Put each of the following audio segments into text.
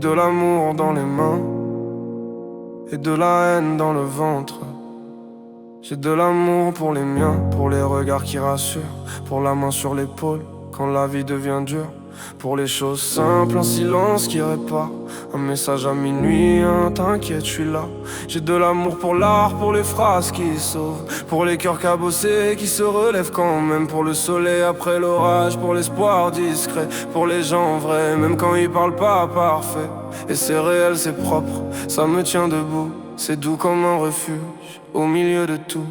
de l'amour dans les mains et de la haine dans le ventre. J'ai de l'amour pour les miens, pour les regards qui rassurent, pour la main sur l'épaule quand la vie devient dure, pour les choses simples, un silence qui répare, un message à minuit, t'inquiète, je suis là. J'ai de l'amour pour l'art, pour les phrases qui sauvent, pour les cœurs cabossés qui se relèvent quand même, pour le soleil après l'orage, pour l'espoir discret, pour les gens vrais, même quand ils parlent pas parfait. Et c'est réel, c'est propre, ça me tient debout, c'est doux comme un refuge au milieu de tout.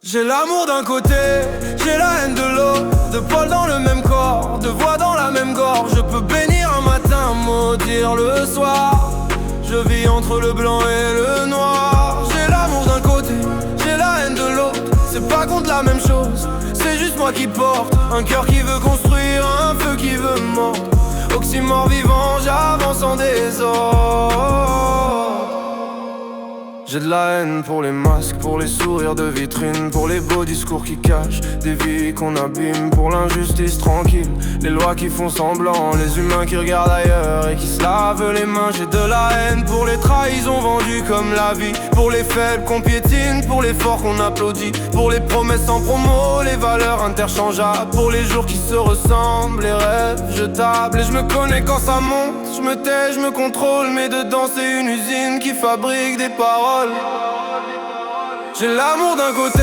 J'ai l'amour d'un côté, j'ai la haine de l'autre, de poils dans le même corps, de voix dans la même gorge. Je peux bénir un matin, maudire le soir. Je vis entre le blanc et le noir. J'ai l'amour d'un côté, j'ai la haine de l'autre. C'est pas contre la même chose, c'est juste moi qui porte un cœur qui veut construire, un feu qui veut mordre. Oxymore vivant, j'avance en désordre. J'ai de la haine pour les masques, pour les sourires de vitrine, pour les beaux discours qui cachent des vies qu'on abîme, pour l'injustice tranquille, les lois qui font semblant, les humains qui regardent ailleurs et qui se lavent les mains. J'ai de la haine pour les trahisons vendues comme la vie, pour les faibles qu'on piétine, pour les forts qu'on applaudit, pour les promesses en promo, les valeurs interchangeables, pour les jours qui se ressemblent, les rêves jetables. Et je me connais quand ça monte, je me tais, je me contrôle, mais dedans c'est une usine qui fabrique des paroles. J'ai l'amour d'un côté,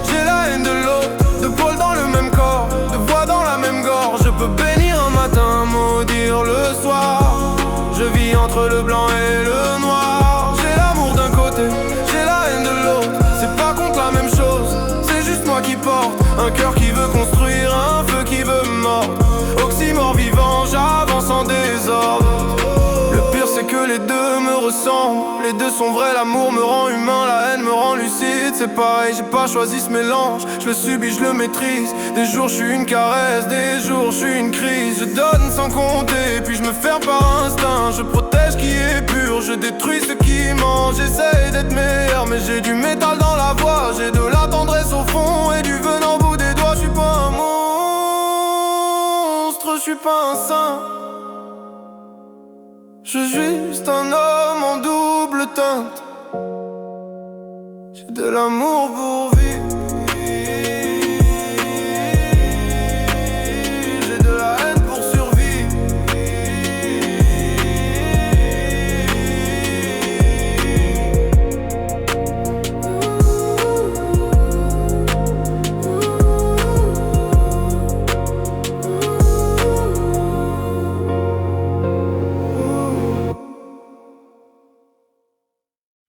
j'ai la haine de l'autre, de poils dans le même corps, de voix dans la même gorge. Je peux bénir un matin, maudire le soir. Je vis entre le blanc et le noir. J'ai l'amour d'un côté, j'ai la haine de l'autre. C'est pas contre la même chose, c'est juste moi qui porte un cœur qui veut construire, un feu qui veut mordre. Oxymore vivant, j'avance en désordre. Le pire c'est que les deux me ressemblent, les deux sont vrais, l'amour me rend humain, la haine me rend lucide. C'est pareil, j'ai pas choisi ce mélange, je le subis, je le maîtrise. Des jours je suis une caresse, des jours je suis une crise. Je donne sans compter, puis je me ferme par instinct. Je protège qui est pur, je détruis ce qui ment. J'essaye d'être meilleur, mais j'ai du métal dans la voix. J'ai de la tendresse au fond et du venin au bout des doigts. Je suis pas un monstre, je suis pas un saint. Je suis juste un homme en double teinte. J'ai de l'amour pour